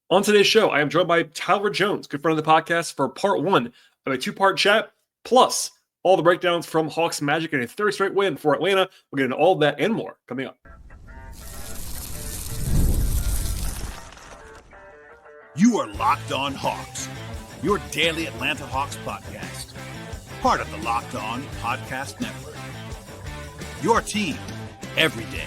On today's show, I am joined by Tyler Jones, good friend of the podcast, for part one of a two-part chat, plus all the breakdowns from Hawks Magic and a third straight win for Atlanta. We'll get into all of that and more coming up. You are Locked On Hawks, your daily Atlanta Hawks podcast. Part of the Locked On Podcast Network. Your team every day.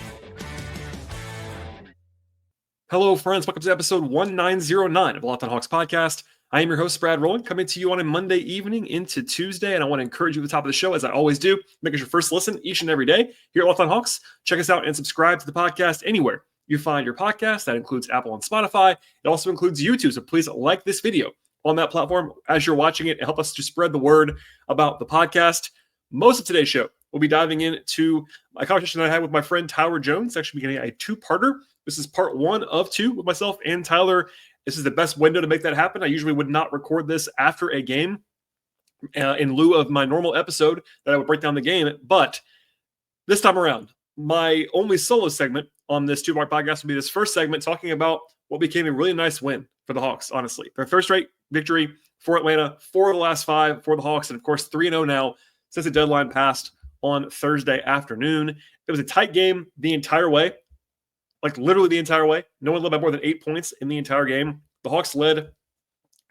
Hello, friends. Welcome to episode 1909 of the Locked On Hawks podcast. I am your host, Brad Rowland, coming to you on a Monday evening into Tuesday, and I want to encourage you at the top of the show, as I always do, make it your first listen each and every day here at Locked On Hawks. Check us out and subscribe to the podcast anywhere you find your podcast. That includes Apple and Spotify. It also includes YouTube, so please like this video on that platform as you're watching it and help us to spread the word about the podcast. Most of today's show, we'll be diving into my conversation that I had with my friend Tyler Jones. It's actually beginning a two-parter. This is part one of two with myself and Tyler. This is the best window to make that happen. I usually would not record this after a game in lieu of my normal episode that I would break down the game. But this time around, my only solo segment on this two-part podcast will be this first segment talking about what became a really nice win for the Hawks, honestly. Their first straight victory for Atlanta, 4 of the last 5 for the Hawks, and of course 3-0 now since the deadline passed on Thursday afternoon. It was a tight game the entire way. Like literally the entire way. No one led by more than 8 points in the entire game. The Hawks led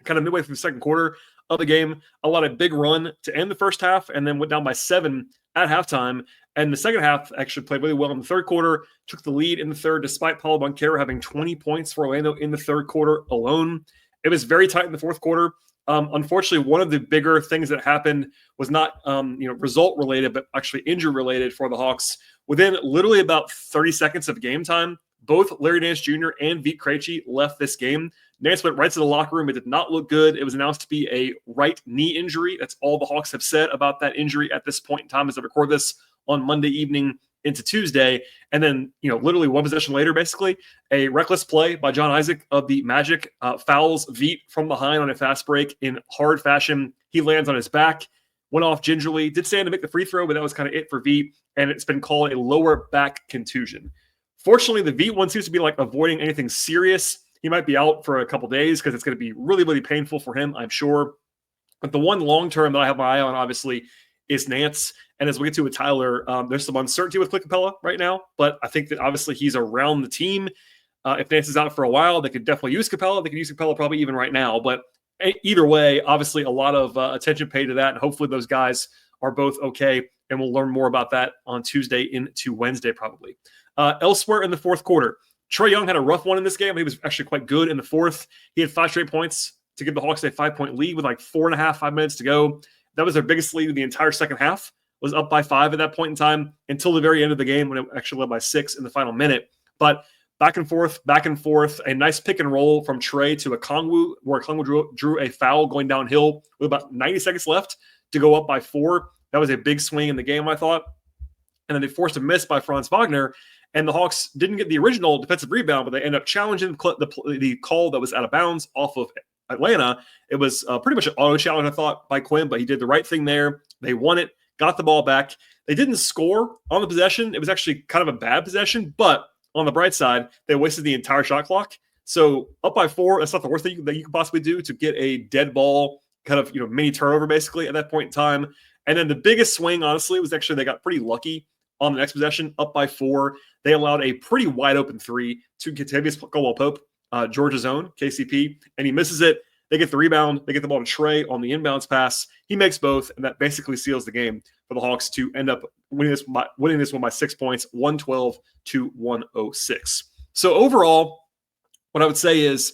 kind of midway through the second quarter of the game. A lot of big run to end the first half and then went down by 7 at halftime. And the second half actually played really well in the third quarter, took the lead in the third despite Paulo Banchero having 20 points for Orlando in the third quarter alone. It was very tight in the fourth quarter. Unfortunately, one of the bigger things that happened was not result related, but actually injury related for the Hawks. Within literally about 30 seconds of game time, both Larry Nance Jr. and Vit Krejci left this game. Nance went right to the locker room. It did not look good. It was announced to be a right knee injury. That's all the Hawks have said about that injury at this point in time as I record this on Monday evening into Tuesday. And then, literally one possession later, basically, a reckless play by John Isaac of the Magic fouls Vit from behind on a fast break in hard fashion. He lands on his back, went off gingerly, did stand to make the free throw, but that was kind of it for Vit, and it's been called a lower back contusion. Fortunately, the Vit one seems to be avoiding anything serious. He might be out for a couple days because it's going to be really, really painful for him, I'm sure. But the one long-term that I have my eye on, obviously, is Nance. And as we get to with Tyler, there's some uncertainty with Clint Capela right now, but I think that obviously he's around the team. If Nance is out for a while, they could definitely use Capela. They could use Capela probably even right now. But either way, obviously a lot of attention paid to that, and hopefully those guys are both okay, and we'll learn more about that on Tuesday into Wednesday probably. Elsewhere in the fourth quarter, Trae Young had a rough one in this game. He was actually quite good in the fourth. He had 5 straight points to give the Hawks a 5-point lead with 5 minutes to go. That was their biggest lead in the entire second half, was up by 5 at that point in time until the very end of the game when it actually led by 6 in the final minute. But back and forth, a nice pick and roll from Trae to Okongwu, where Okongwu drew a foul going downhill with about 90 seconds left to go up by 4. That was a big swing in the game, I thought. And then they forced a miss by Franz Wagner, and the Hawks didn't get the original defensive rebound, but they ended up challenging the call that was out of bounds off of Atlanta. It was pretty much an auto challenge, I thought, by Quin, but he did the right thing there. They won it, got the ball back. They didn't score on the possession. It was actually kind of a bad possession, but on the bright side, they wasted the entire shot clock. So up by 4, that's not the worst thing that you could possibly do to get a dead ball, kind of mini turnover basically at that point in time. And then the biggest swing, honestly, was actually they got pretty lucky on the next possession, up by 4. They allowed a pretty wide open 3 to Kentavious Caldwell-Pope, Georgia's own, KCP, and he misses it. They get the rebound. They get the ball to Trae on the inbounds pass. He makes both, and that basically seals the game for the Hawks to end up winning this one by 6 points, 112-106. So overall, what I would say is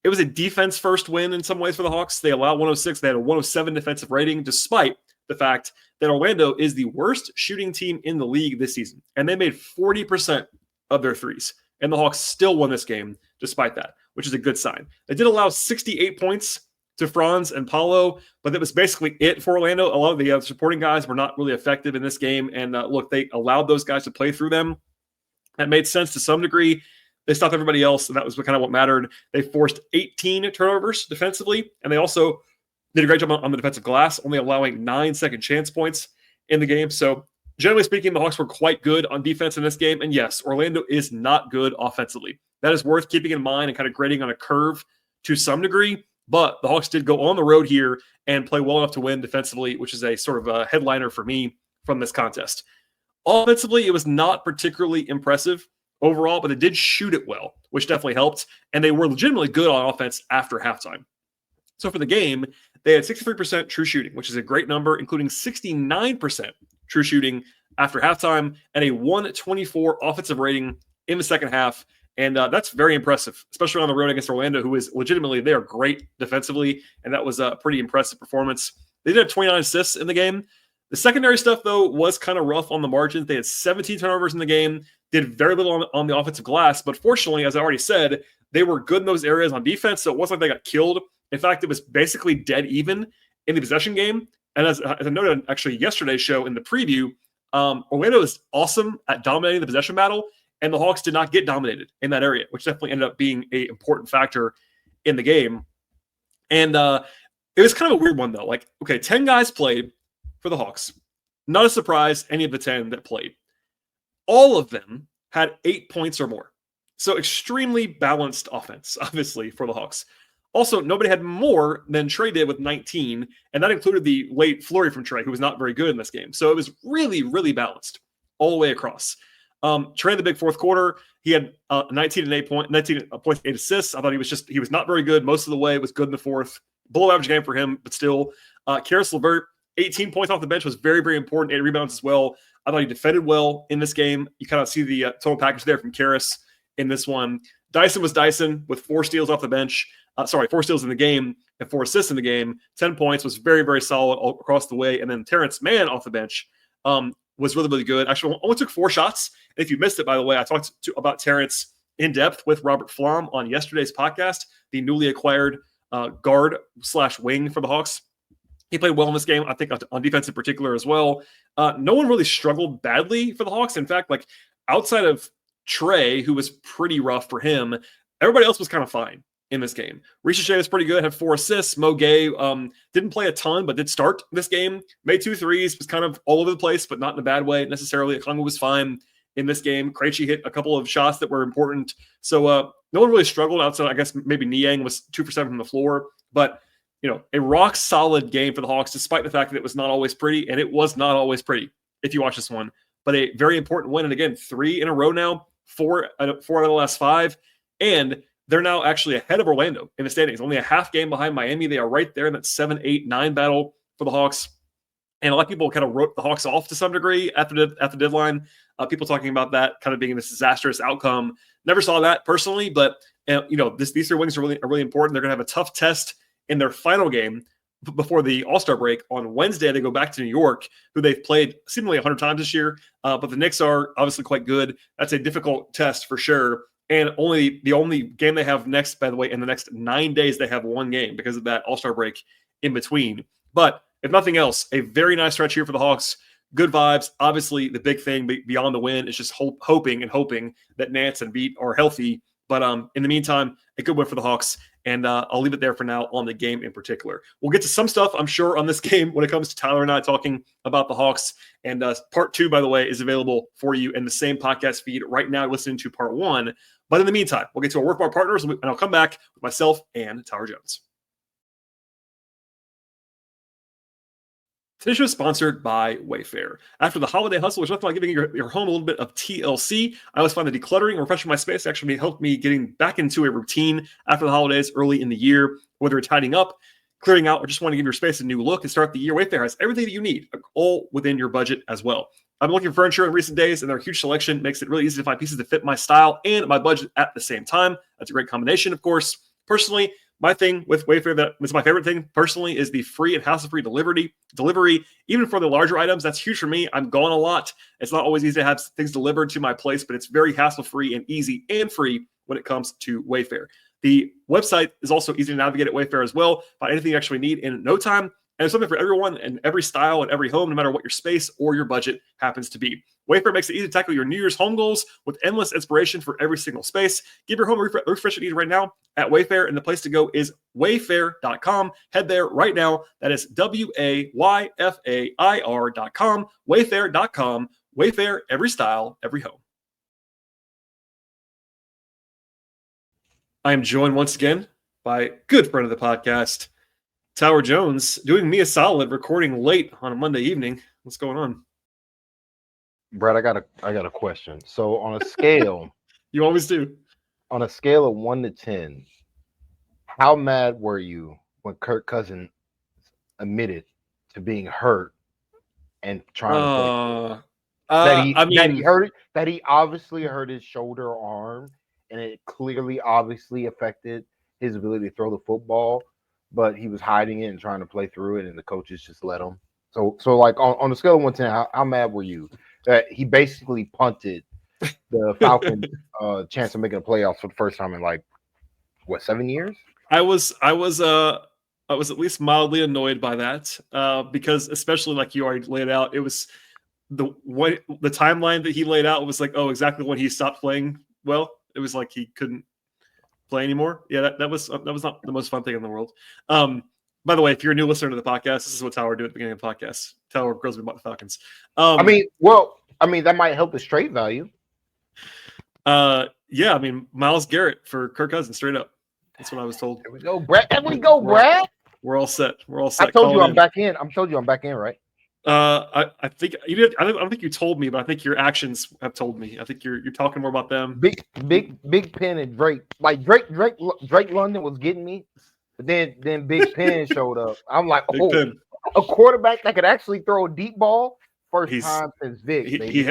it was a defense-first win in some ways for the Hawks. They allowed 106. They had a 107 defensive rating, despite the fact that Orlando is the worst shooting team in the league this season, and they made 40% of their threes. And the Hawks still won this game despite that, which is a good sign. They did allow 68 points to Franz and Paulo, but that was basically it for Orlando. A lot of the supporting guys were not really effective in this game. And look, they allowed those guys to play through them. That made sense to some degree. They stopped everybody else, and that was kind of what mattered. They forced 18 turnovers defensively, and they also did a great job on the defensive glass, only allowing 9 second chance points in the game. So generally speaking, the Hawks were quite good on defense in this game. And yes, Orlando is not good offensively. That is worth keeping in mind and kind of grading on a curve to some degree, but the Hawks did go on the road here and play well enough to win defensively, which is a sort of a headliner for me from this contest. Offensively, it was not particularly impressive overall, but they did shoot it well, which definitely helped, and they were legitimately good on offense after halftime. So for the game, they had 63% true shooting, which is a great number, including 69% true shooting after halftime and a 124 offensive rating in the second half. And that's very impressive, especially on the road against Orlando, who is legitimately, they are great defensively. And that was a pretty impressive performance. They did have 29 assists in the game. The secondary stuff, though, was kind of rough on the margins. They had 17 turnovers in the game, did very little on the offensive glass. But fortunately, as I already said, they were good in those areas on defense. So it wasn't like they got killed. In fact, it was basically dead even in the possession game. And as I noted actually yesterday's show in the preview, Orlando is awesome at dominating the possession battle, and the Hawks did not get dominated in that area, which definitely ended up being an important factor in the game. And it was kind of a weird one, though. Like, okay, 10 guys played for the Hawks. Not a surprise, any of the 10 that played. All of them had 8 points or more. So extremely balanced offense, obviously, for the Hawks. Also, nobody had more than Trey did with 19, and that included the late flurry from Trey, who was not very good in this game. So it was really, really balanced all the way across. Trey in the big fourth quarter, he had 19 points, 8 assists. I thought he was not very good most of the way. It was good in the fourth. Below average game for him, but still. Karis LeVert, 18 points off the bench was very, very important. 8 rebounds as well. I thought he defended well in this game. You kind of see the total package there from Karis in this one. Dyson was Dyson with 4 steals off the bench. 4 steals in the game and 4 assists in the game. 10 points was very, very solid all across the way. And then Terrence Mann off the bench was really, really good. Actually, only took 4 shots. And if you missed it, by the way, I talked about Terrence in depth with Robert Flom on yesterday's podcast, the newly acquired guard/wing for the Hawks. He played well in this game, I think, on defense in particular as well. No one really struggled badly for the Hawks. In fact, like outside of Trey, who was pretty rough for him, everybody else was kind of fine in this game. Ricochet was pretty good, had 4 assists. Mo Gay didn't play a ton, but did start this game. Made 2 threes, was kind of all over the place, but not in a bad way necessarily. Okongwu was fine in this game. Krejci hit a couple of shots that were important. So no one really struggled outside. I guess maybe Niang was 2 for 7 from the floor. But, a rock-solid game for the Hawks, despite the fact that it was not always pretty, and it was not always pretty if you watch this one. But a very important win, and again, 3 in a row now, 4 out of the last 5, and they're now actually ahead of Orlando in the standings. Only a half game behind Miami. They are right there in that 7, 8, 9 battle for the Hawks. And a lot of people kind of wrote the Hawks off to some degree at the deadline. People talking about that kind of being this disastrous outcome. Never saw that personally, but these 3 wins are really important. They're going to have a tough test in their final game before the All-Star break. On Wednesday, they go back to New York, who they've played seemingly 100 times this year. But the Knicks are obviously quite good. That's a difficult test for sure. And the only game they have next, by the way, in the next 9 days, they have 1 game because of that All-Star break in between. But if nothing else, a very nice stretch here for the Hawks. Good vibes. Obviously, the big thing beyond the win is just hoping that Nance and Beat are healthy. But in the meantime, a good win for the Hawks. And I'll leave it there for now on the game in particular. We'll get to some stuff, I'm sure, on this game when it comes to Tyler and I talking about the Hawks. And part 2, by the way, is available for you in the same podcast feed right now, listening to part 1. But in the meantime, we'll get to our work bar partners, and I'll come back with myself and Tyler Jones. Today's show is sponsored by WayFair. After the holiday hustle, there's nothing like giving your home a little bit of TLC. I always find that decluttering and refreshing my space actually helped me getting back into a routine after the holidays early in the year, whether it's tidying up, clearing out, or just want to give your space a new look and start the year. WayFair has everything that you need, all within your budget as well. I've been looking for furniture in recent days, and their huge selection makes it really easy to find pieces that fit my style and my budget at the same time. That's a great combination, of course. Personally, my thing with WayFair that was my favorite thing personally is the free and hassle-free delivery, even for the larger items. That's huge for me. I'm gone a lot. It's not always easy to have things delivered to my place, but it's very hassle-free and easy and free when it comes to WayFair. The website is also easy to navigate at WayFair as well. Find anything you actually need in no time. And it's something for everyone and every style and every home, no matter what your space or your budget happens to be. WayFair makes it easy to tackle your New Year's home goals with endless inspiration for every single space. Give your home a refresh you need right now at WayFair, and the place to go is wayfair.com. Head there right now. That is WAYFAIR.com, wayfair.com. WayFair, every style, every home. I am joined once again by a good friend of the podcast, Tower Jones, doing me a solid, recording late on a Monday evening. What's going on? Brad, I got a question. So on a scale, You always do. on a scale of 1 to 10, how mad were you when Kirk Cousins admitted to being hurt and trying to play? That he obviously hurt his shoulder or arm, and it clearly obviously affected his ability to throw the football, but he was hiding it and trying to play through it, and the coaches just let him. So like on a scale of 1 to 10, how mad were you that he basically punted the Falcons' chance of making the playoffs for the first time in like 7 years? I was at least mildly annoyed by that because, especially like you already laid out, it was the timeline that he laid out was like, oh, exactly when he stopped playing well. It was like he couldn't play anymore. Yeah, that was not the most fun thing in the world. By the way, if you're a new listener to the podcast, this is what Tower do at the beginning of the podcast. Tower girls about the Falcons. I mean, that might help his trade value. Yeah, I mean, Myles Garrett for Kirk Cousins, straight up. That's what I was told. There we go, Brad. Brad. We're all set. We're all set. I told you I'm back in. I'm back in, right? I think you did. I don't think you told me, but I think your actions have told me. I think you're talking more about them. Big Pen and Drake. Like Drake London was getting me, but then Big Pen showed up. I'm like, a quarterback that could actually throw a deep ball. First time since Vic. He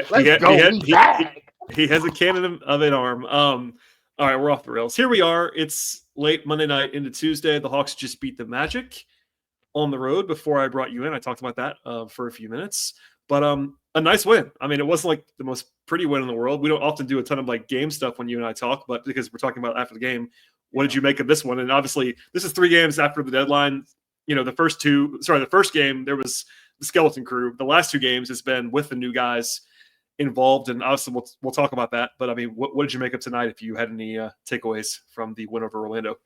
has a cannon of an arm. All right, we're off the rails. Here we are. It's late Monday night into Tuesday. The Hawks just beat the Magic on the road. Before I brought you in, I talked about that for a few minutes. But a nice win. I mean, it wasn't like the most pretty win in the world. We don't often do a ton of like game stuff when you and I talk, but because we're talking about after the game, what did you make of this one? And obviously, this is 3 games after the deadline. You know, the first game, there was the skeleton crew. The last 2 games has been with the new guys involved, and obviously we'll talk about that. But I mean, what did you make of tonight? If you had any takeaways from the win over Orlando?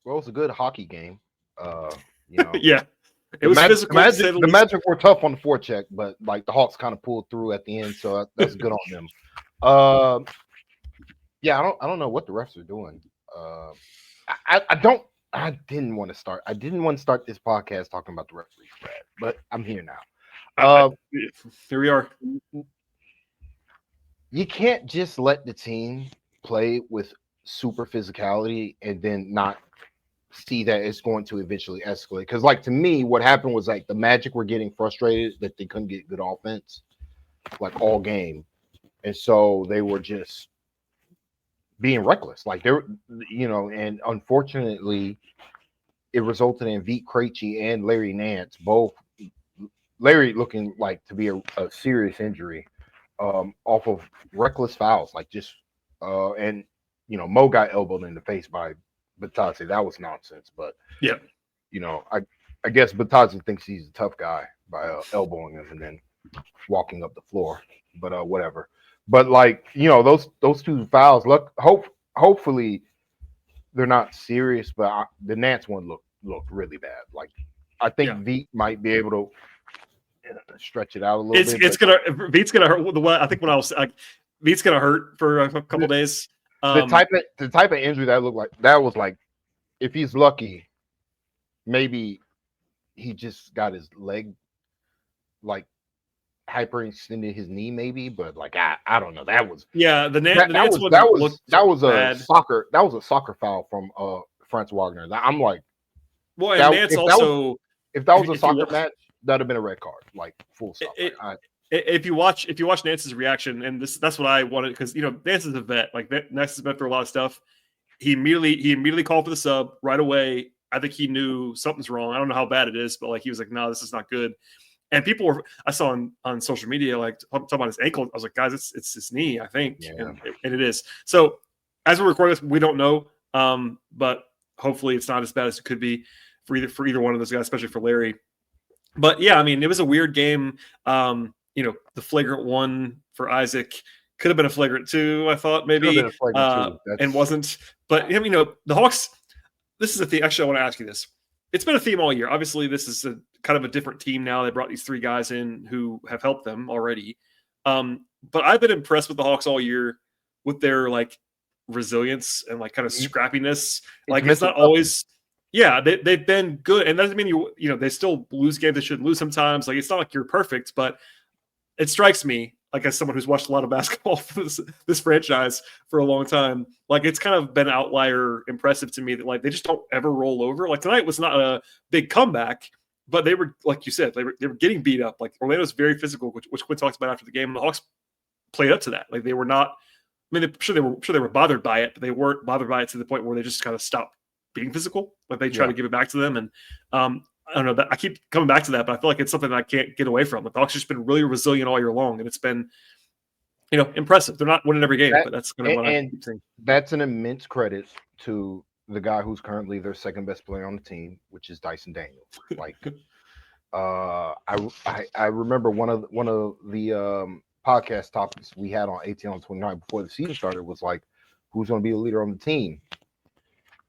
Well, it was a good hockey game. You know, yeah, it was physical. The Magic were tough on the forecheck, but like the Hawks kind of pulled through at the end, so that's good on them. Yeah, I don't know what the refs are doing. I didn't want to start this podcast talking about the referees, Brad, but I'm here now. Here we are. You can't just let the team play with super physicality and then not see that it's going to eventually escalate. Because, like, to me, what happened was like the Magic were getting frustrated that they couldn't get good offense, like all game, and so they were just being reckless. Like they're, and unfortunately, it resulted in Vit Krejci and Larry Nance both. Larry looking like to be a serious injury. Off of reckless fouls, like just and Mo got elbowed in the face by Batazzi. That was nonsense, but yeah, I guess Batazzi thinks he's a tough guy by elbowing him and then walking up the floor. But whatever. But like those 2 fouls. Hopefully they're not serious, but the Nance one looked really bad. Like I think Vit might be able to stretch it out a little bit. Vit's gonna hurt. I think when I was like, Vit's gonna hurt for a couple days. The type of injury that looked like that was like, if he's lucky, maybe he just got his leg like hyperextended his knee, maybe. But like I don't know. That was that was a soccer foul from Franz Wagner. I'm like, well, and Nance also, if that was a soccer match, that'd have been a red card, like full stop. If you watch Nance's reaction, and that's what I wanted, because Nance is a vet. Like Nance has been through a lot of stuff. He immediately called for the sub right away. I think he knew something's wrong. I don't know how bad it is, but like he was like, no, this is not good. And people I saw on social media like talking about his ankle. I was like, guys, it's his knee, I think, and it is. So as we're recording this, we don't know, but hopefully it's not as bad as it could be for either one of those guys, especially for Larry. But yeah, I mean, it was a weird game. The flagrant one for Isaac could have been a flagrant 2, I thought maybe, and wasn't. But the Hawks. This is a thing. Actually, I want to ask you this. It's been a theme all year. Obviously, this is kind of a different team now. They brought these 3 guys in who have helped them already. But I've been impressed with the Hawks all year with their like resilience and like kind of scrappiness. It's It's mental not always, yeah, they've been good. And that doesn't mean they still lose games they shouldn't lose sometimes. Like, it's not like you're perfect, but it strikes me, like, as someone who's watched a lot of basketball for this franchise for a long time, like, it's kind of been outlier impressive to me that, like, they just don't ever roll over. Like, tonight was not a big comeback, but they were, like you said, they were getting beat up. Like, Orlando's very physical, which Quinn talks about after the game, and the Hawks played up to that. Like, they were not. I mean, they were bothered by it, but they weren't bothered by it to the point where they just kind of stopped being physical. Like, they try to give it back to them, and I don't know. That I keep coming back to that, but I feel like it's something that I can't get away from. The Hawks have just been really resilient all year long, and it's been, impressive. They're not winning every game, but that's kind of what I keep saying. That's an immense credit to the guy who's currently their second best player on the team, which is Dyson Daniels. Like, I remember one of the podcast topics we had on 18 on 29 before the season started was like, who's going to be the leader on the team?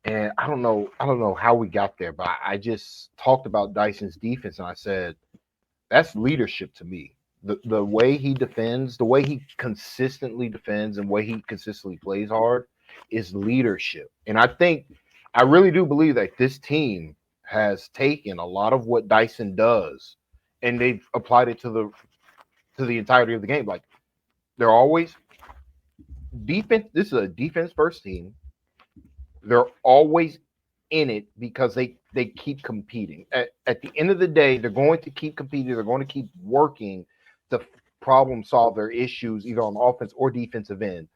And I don't know how we got there, but I just talked about Dyson's defense, and I said that's leadership to me. The way he defends, the way he consistently defends, and the way he consistently plays hard is leadership. And I really do believe that this team has taken a lot of what Dyson does, and they've applied it to the entirety of the game. Like, they're always defense. This is a defense first team. They're always in it because they keep competing. At the end of the day, they're going to keep competing. They're going to keep working to problem solve their issues, either on the offense or defensive end.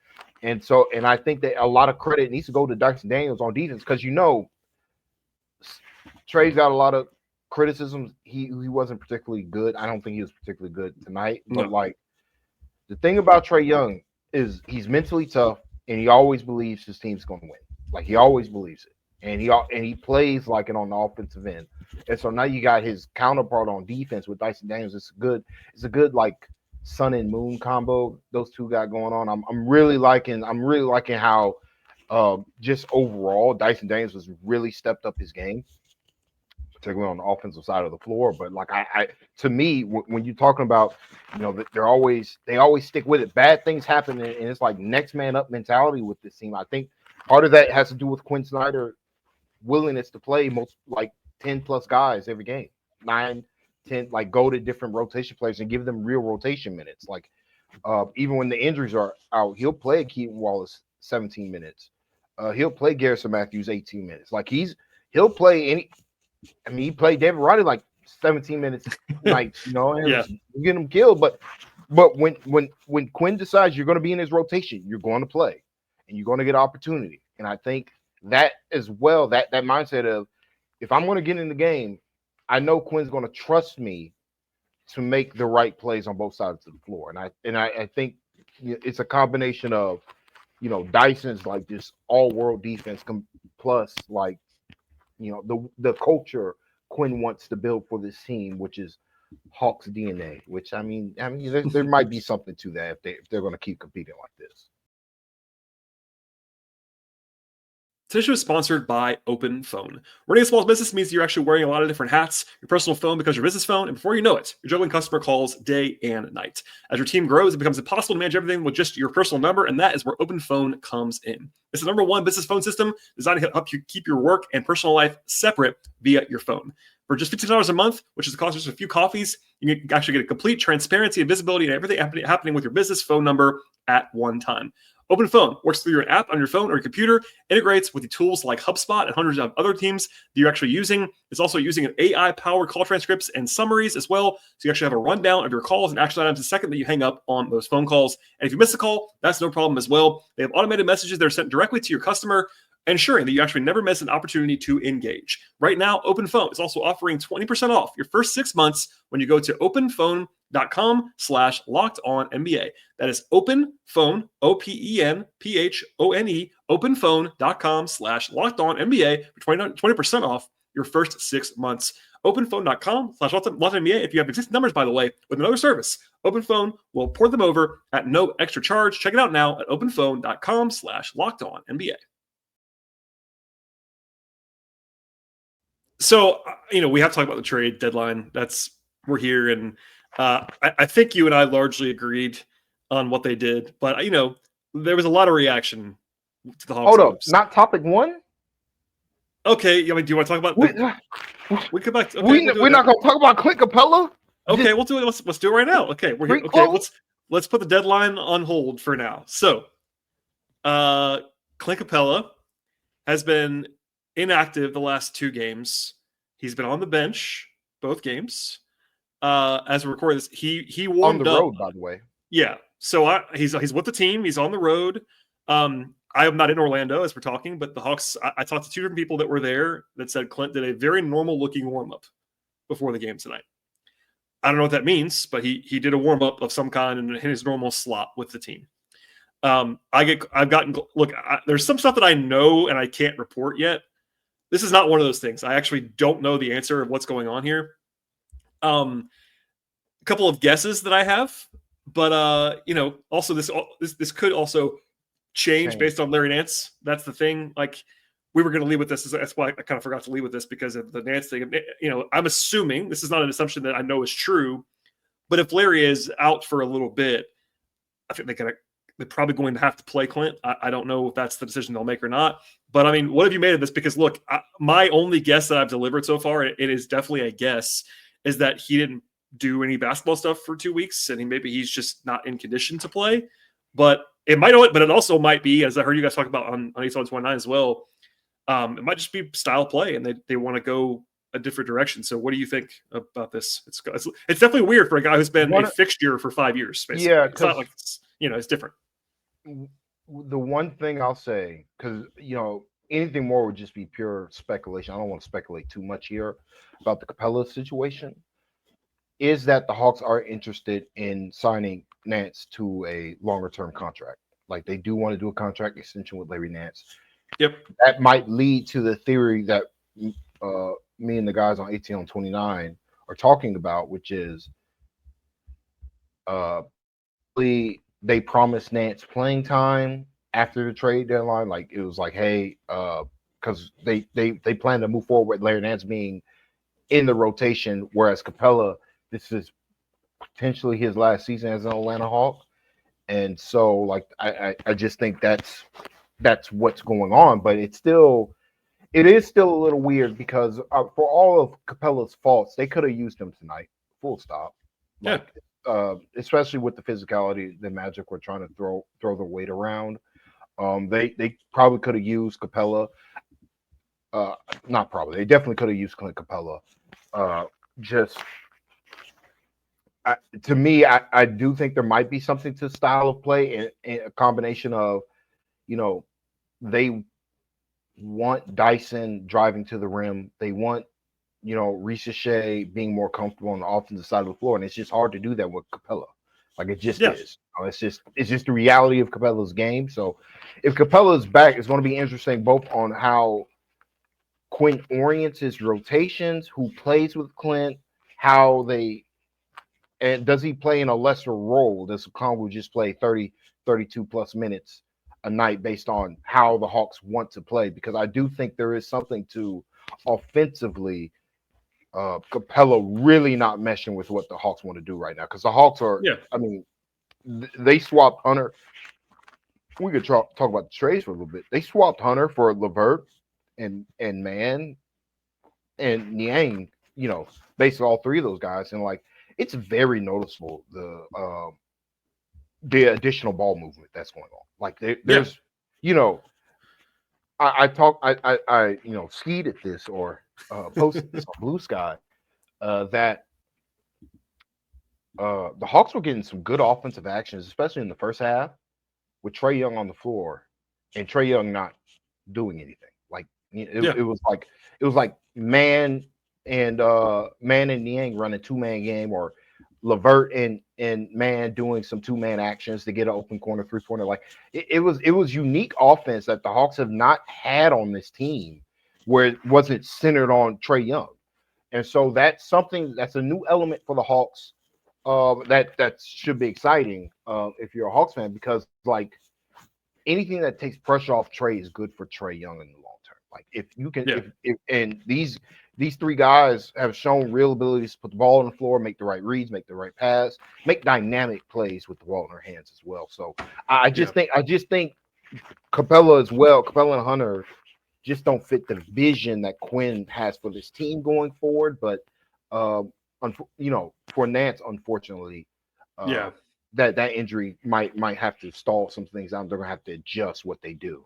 And I think that a lot of credit needs to go to Dyson Daniels on defense, because Trey's got a lot of criticisms. He wasn't particularly good. I don't think he was particularly good tonight. But like, the thing about Trae Young is he's mentally tough, and he always believes his team's going to win. Like, he always believes it, and he plays like it on the offensive end. And so now you got his counterpart on defense with Dyson Daniels. It's a good like sun and moon combo those two got going on. I'm really liking how just overall Dyson Daniels has really stepped up his game, particularly on the offensive side of the floor. But like, to me, when you're talking about, that they always stick with it. Bad things happen, and it's like next man up mentality with this team. I think part of that has to do with Quin Snyder willingness to play most like 10 plus guys every game, 9, 10, like go to different rotation players and give them real rotation minutes. Like, even when the injuries are out, he'll play Keaton Wallace 17 minutes. He'll play Garrison Matthews 18 minutes. Like, he'll play he played David Roddy like 17 minutes, like, and get him killed. But when Quinn decides you're going to be in his rotation, you're going to play, and you're going to get opportunity. And I think that as well, that mindset of, if I'm going to get in the game, I know Quinn's going to trust me to make the right plays on both sides of the floor. And I think it's a combination of, Dyson's like this all-world defense plus like, the culture Quinn wants to build for this team, which is Hawks DNA. Which I mean, there might be something to that if they're going to keep competing like this. Today's show is sponsored by Open Phone. Running a small business means you're actually wearing a lot of different hats. Your personal phone becomes your business phone, and before you know it, you're juggling customer calls day and night. As your team grows, it becomes impossible to manage everything with just your personal number, and that is where Open Phone comes in. It's the #1 business phone system designed to help you keep your work and personal life separate via your phone. For just $15 a month, which is the cost of just a few coffees, you can actually get a complete transparency and visibility and everything happening with your business phone number at one time. Open Phone works through your app on your phone or your computer, integrates with the tools like HubSpot and hundreds of other teams that you're actually using. It's also using an AI-powered call transcripts and summaries as well, so you actually have a rundown of your calls and action items the second that you hang up on those phone calls. And if you miss a call, that's no problem as well. They have automated messages that are sent directly to your customer, ensuring that you actually never miss an opportunity to engage. Right now, Open Phone is also offering 20% off your first 6 months when you go to openphone.com/lockedonnba. That is openphone, OPENPHONE, openphone.com/lockedonnba for 20% off your first 6 months. Openphone.com/lockedonnba. If you have existing numbers, by the way, with another service, Open Phone will port them over at no extra charge. Check it out now at openphone.com/lockedonnba. So, we have to talk about the trade deadline. We're here, and I think you and I largely agreed on what they did. But, there was a lot of reaction to the Hawks Hold up, hopes. not topic one. Okay, I mean, do you want to talk about? We come back. Okay, we're not going to talk about Clint Capela. Okay, we'll do it. Let's do it right now. Okay, we're here. Okay, let's put the deadline on hold for now. So, Clint Capela has been inactive the last 2 games. He's been on the bench both games. As we record this, he warmed on the up. road, by the way. Yeah, so he's with the team. He's on the road. I am not in Orlando as we're talking, but the Hawks. I talked to 2 different people that were there that said Clint did a very normal looking warm up before the game tonight. I don't know what that means, but he did a warm up of some kind in his normal slot with the team. There's some stuff that I know and I can't report yet. This is not one of those things. I actually don't know the answer of what's going on here. A couple of guesses that I have, but also this could also change based on Larry Nance. That's the thing. Like, we were going to leave with this. That's why I kind of forgot to leave with this, because of the Nance thing. I'm assuming, this is not an assumption that I know is true, but if Larry is out for a little bit, I think they're probably going to have to play Clint. I don't know if that's the decision they'll make or not. But I mean, what have you made of this? Because look, my only guess that I've delivered so far, it is definitely a guess, is that he didn't do any basketball stuff for 2 weeks, and maybe he's just not in condition to play. But it also might be, as I heard you guys talk about on East 29 as well, it might just be style play, and they want to go a different direction. So what do you think about this? It's definitely weird for a guy who's been a fixture for 5 years, basically. Yeah, it's not like it's different. The one thing I'll say, because anything more would just be pure speculation. I don't want to speculate too much here about the Capela situation, is that the Hawks are interested in signing Nance to a longer term contract. Like, they do want to do a contract extension with Larry Nance. Yep. That might lead to the theory that me and the guys on 18 on 29 are talking about, which is they promised Nance playing time after the trade deadline. Like, it was like, hey, because they plan to move forward with Larry Nance being in the rotation, whereas Capela, this is potentially his last season as an Atlanta Hawk. And so, like, I just think that's what's going on. But it is still a little weird, because for all of Capela's faults, they could have used him tonight, full stop. Like, especially with the physicality the Magic were trying to throw the weight around. They probably could have used Capela. Not probably. They definitely could have used Clint Capela. To me, I do think there might be something to style of play, and a combination of, they want Dyson driving to the rim. They want, Riche being more comfortable on the offensive side of the floor, and it's just hard to do that with Capela. Like, it just is. It's just the reality of Capela's game. So if Capela's back, it's going to be interesting both on how Quinn orients his rotations, who plays with Clint, and does he play in a lesser role? Does Conwell just play 30, 32 plus minutes a night based on how the Hawks want to play? Because I do think there is something to offensively Capela really not meshing with what the Hawks want to do right now. Because the Hawks are, I mean, they swapped Hunter. We could talk about the trades for a little bit. They swapped Hunter for LeVert and Mann and Niang, basically all 3 of those guys. And, like, it's very noticeable the additional ball movement that's going on. Like, there's, I skied at this or posted this on Blue Sky that the Hawks were getting some good offensive actions, especially in the first half, with Trae Young on the floor and Trae Young not doing anything. Like, it was like Man and Niang running 2-man game, or LeVert and Man doing some 2-man actions to get an open corner 3-pointer. Like, it was unique offense that the Hawks have not had on this team, where it wasn't centered on Trae Young. And so that's a new element for the Hawks. That should be exciting if you're a Hawks fan, because, like, anything that takes pressure off Trae is good for Trae Young in the long term. Like, if you can, and these 3 guys have shown real abilities to put the ball on the floor, make the right reads, make the right pass, make dynamic plays with the ball in their hands as well. So I just think Capela as well. Capela and Hunter just don't fit the vision that Quin has for this team going forward. But for Nance, unfortunately, Yeah. that injury might have to stall some things out. They're gonna have to adjust what they do.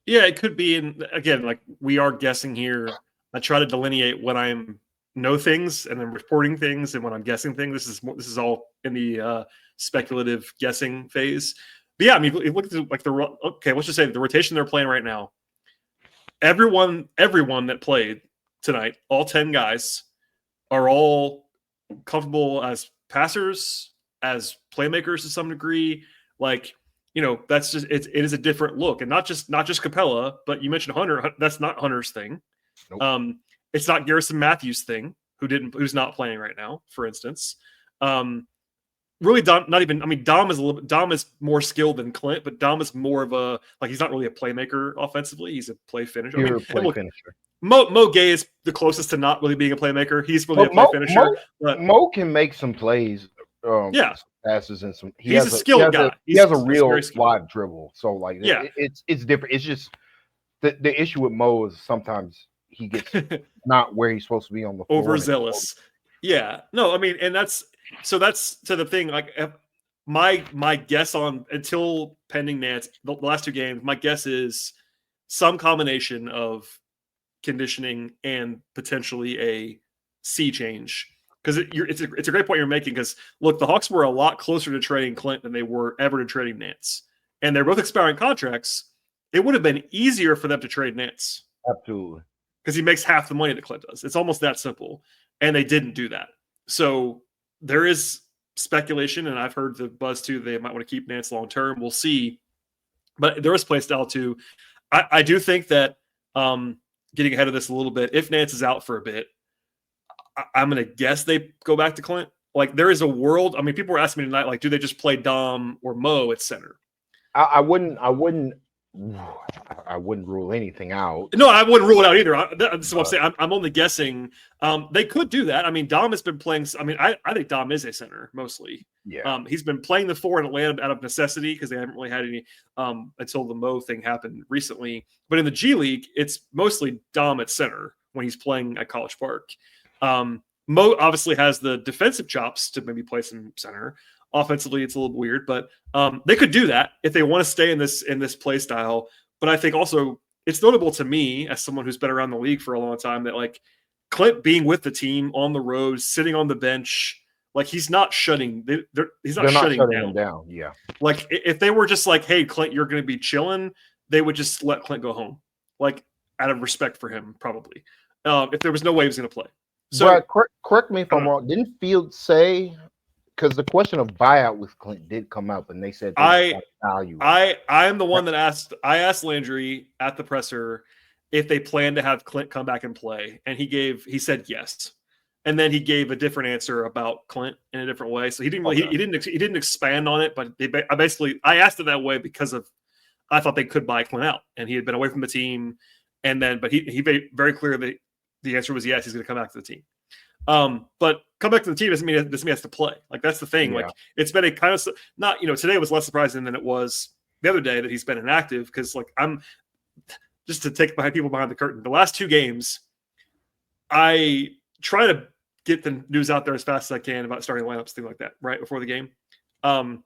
Yeah, it could be. And again, like we are guessing here. I try to delineate when I'm know things and then reporting things, and when I'm guessing things. This is all in the speculative guessing phase. But yeah, I mean, look at like let's just say the rotation they're playing right now. Everyone that played tonight, all 10 guys, are all comfortable as passers, as playmakers to some degree. Like, that's just it is a different look, and not just Capela, but you mentioned Hunter. That's not Hunter's thing. Nope. It's not Garrison Matthews' thing, who's not playing right now, for instance. Really, Dom is more skilled than Clint, but Dom is more of a, like, he's not really a playmaker offensively. He's a play finisher. Finisher. Mo Gay is the closest to not really being a playmaker. He's really a play finisher. Mo can make some plays. Passes and some. He's a skilled guy. He has a real live dribble. So like, it's different. It's just the issue with Mo is sometimes he gets not where he's supposed to be on the floor. Overzealous. Yeah. No, I mean, and that's to the thing. Like, my guess on, until pending Nance, the last 2 games, my guess is some combination of conditioning and potentially a sea change. Because it's a great point you're making. Because look, the Hawks were a lot closer to trading Clint than they were ever to trading Nance, and they're both expiring contracts. It would have been easier for them to trade Nance. Absolutely. Because he makes half the money that Clint does. It's almost that simple. And they didn't do that. So there is speculation, and I've heard the buzz too, they might want to keep Nance long term. We'll see. But there is play style too. I do think that getting ahead of this a little bit, if Nance is out for a bit, I'm going to guess they go back to Clint. Like, there is a world. I mean, people were asking me tonight, like, do they just play Dom or Mo at center? I wouldn't rule anything out. No, I wouldn't rule it out either. That's what I'm saying. I'm only guessing. They could do that. I mean, Dom has been playing. I mean, I think Dom is a center mostly. Yeah. He's been playing the 4 in Atlanta out of necessity because they haven't really had any until the Mo thing happened recently. But in the G League, it's mostly Dom at center when he's playing at College Park. Mo obviously has the defensive chops to maybe play some center. Offensively, it's a little weird, but they could do that if they want to stay in this play style. But I think also it's notable to me, as someone who's been around the league for a long time, that like Clint being with the team on the road, sitting on the bench, like he's not shutting. He's not shutting him down. Yeah. Like if they were just like, "Hey, Clint, you're going to be chilling," they would just let Clint go home, like out of respect for him, probably. If there was no way he was going to play. So correct me if I'm wrong. Didn't Field say? Because the question of buyout with Clint did come up, and they said value. I am the one that asked. I asked Landry at the presser if they plan to have Clint come back and play, and he said yes, and then he gave a different answer about Clint in a different way. So he didn't really, he didn't expand on it, but I asked it that way because I thought they could buy Clint out, and he had been away from the team, but he made very clear that the answer was yes, he's going to come back to the team. But come back to the team doesn't mean he has to play. Like, that's the thing. Yeah. Like, it's been a kind of not, today was less surprising than it was the other day that he's been inactive. Because like, I'm just to take people behind the curtain. The last 2 games, I try to get the news out there as fast as I can about starting lineups, things like that, right before the game. I've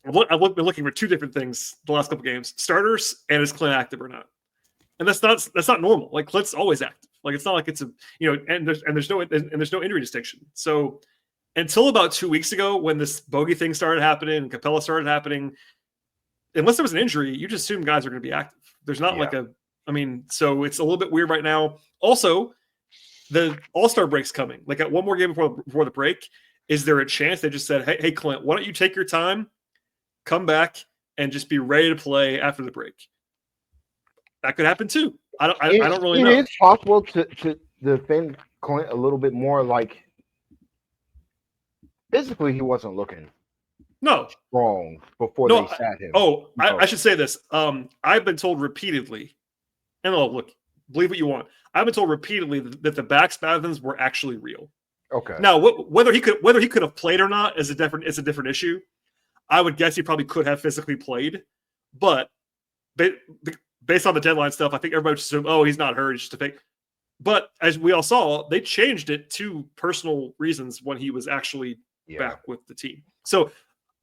been looking for 2 different things the last couple games: starters and is Clint active or not. And that's not normal. Like, Clint's always active. Like, it's not like it's and there's no injury distinction. So until about 2 weeks ago, when this bogey thing started happening and Capela started happening, unless there was an injury, you just assume guys are going to be active. There's not so it's a little bit weird right now. Also, the All-Star break's coming. Like, at one more game before the break, is there a chance they just said, hey Clint, why don't you take your time, come back, and just be ready to play after the break? That could happen too. I don't really know. It is possible to defend Clint a little bit more. Like, physically, he wasn't looking strong before they sat him. I should say this. I've been told repeatedly, and look, believe what you want. I've been told repeatedly that the back spasms were actually real. Okay. Now, whether he could have played or not is a different issue. I would guess he probably could have physically played, but based on the deadline stuff, I think everybody just assumed, oh, he's not hurt. It's just a fake. But as we all saw, they changed it to personal reasons when he was actually back with the team. So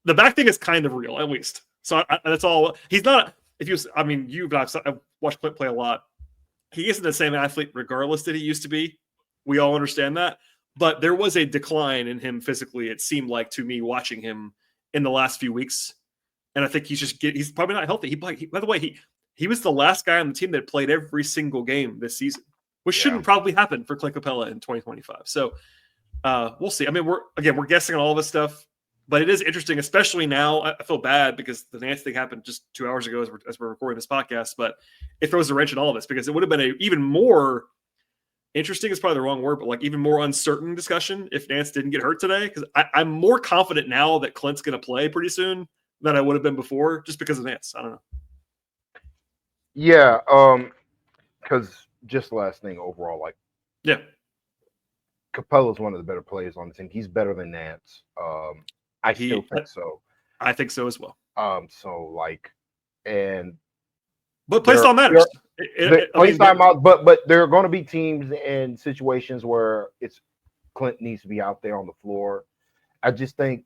the back thing is kind of real, at least. So that's all. He's not. If you, I mean, I've watched Clint play a lot. He isn't the same athlete, regardless, that he used to be. We all understand that. But there was a decline in him physically. It seemed like to me watching him in the last few weeks, and I think he's probably not healthy. By the way, he was the last guy on the team that played every single game this season, which shouldn't probably happen for Clint Capela in 2025. So we'll see. I mean, we're guessing on all this stuff, but it is interesting, especially now. I feel bad because the Nance thing happened just 2 hours ago as we're recording this podcast, but it throws a wrench in all of this because it would have been an even more interesting is probably the wrong word, but like even more uncertain discussion if Nance didn't get hurt today. Because I'm more confident now that Clint's going to play pretty soon than I would have been before, just because of Nance. I don't know. Yeah, because just last thing overall, like, yeah, Capela's one of the better players on the team. He's better than Nance. I still think so. I think so as well. So like, and but play style matters. Play style matters. But there are going to be teams and situations where Clint needs to be out there on the floor. I just think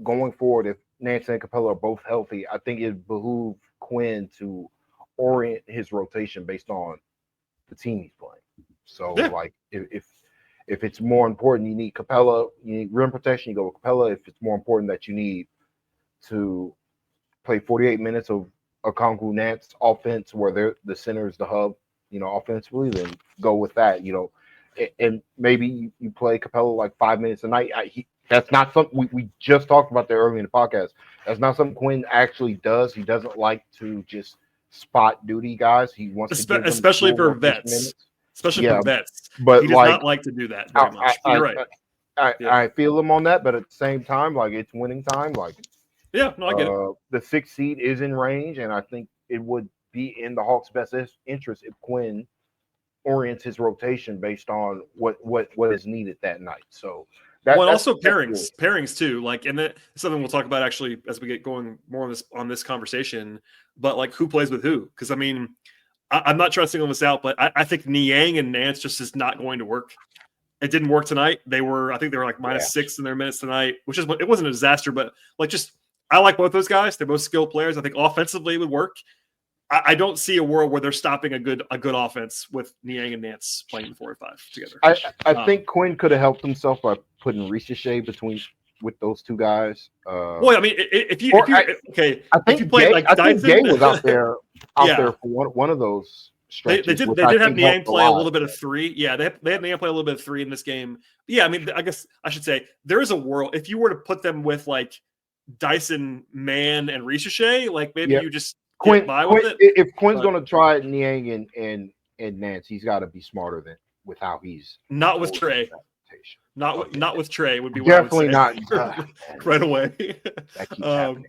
going forward, if Nance and Capela are both healthy, I think it behooves Quin to orient his rotation based on the team he's playing. So like if it's more important, you need Capela, you need rim protection, you go with Capela. If it's more important that you need to play 48 minutes of Okongwu Nance offense where the center is the hub, offensively, then go with that, and maybe you play Capela like 5 minutes a night. That's not something we just talked about there earlier in the podcast. That's not something Quin actually does. He doesn't like to just spot duty guys. He wants to especially for vets. Especially for vets. But he does not like to do that very much. You're right. I feel him on that, but at the same time, like, it's winning time. Like, yeah, no, I get it. The 6th seed is in range, and I think it would be in the Hawks' best interest if Quin orients his rotation based on what is needed that night. So that's also pairings too. Like, and that's something we'll talk about actually as we get going more on this conversation. But like, who plays with who? Because I mean, I'm not trying to single this out, but I think Niang and Nance just is not going to work. It didn't work tonight. I think they were like -6 in their minutes tonight, it wasn't a disaster, but like, just, I like both those guys. They're both skilled players. I think offensively it would work. I don't see a world where they're stopping a good offense with Niang and Nance playing 4 or 5 together. I think Quin could have helped himself by putting Ricochet with those two guys. Well, I mean, if you play like Dyson, I think Gay was out there for one of those stretches. They did have Niang play a little bit of 3. Yeah, they had Niang play a little bit of 3 in this game. But yeah, I mean, I guess I should say there is a world if you were to put them with like Dyson, Man, and Ricochet, like maybe you just get by with it. If Quin's going to try Niang and Nance, he's got to be smarter than with how he's not with Trey. Not with Trey would be definitely what not right away. That keeps happening.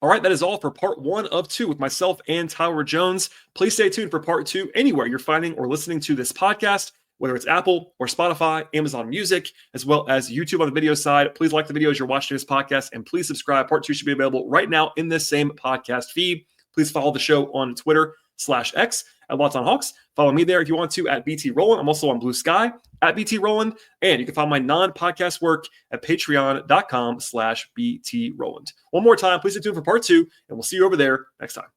All right, that is all for part 1 of 2 with myself and Tyler Jones. Please stay tuned for part 2 anywhere you're finding or listening to this podcast, whether it's Apple or Spotify, Amazon Music, as well as YouTube on the video side. Please like the videos you're watching this podcast, and please subscribe. Part 2 should be available right now in this same podcast feed. Please follow the show on Twitter/X at Locked On Hawks. Follow me there if you want to at BT Rowland. I'm also on Blue Sky at BT Rowland. And you can find my non-podcast work at patreon.com/BT Rowland. One more time, please stay tuned for part 2, and we'll see you over there next time.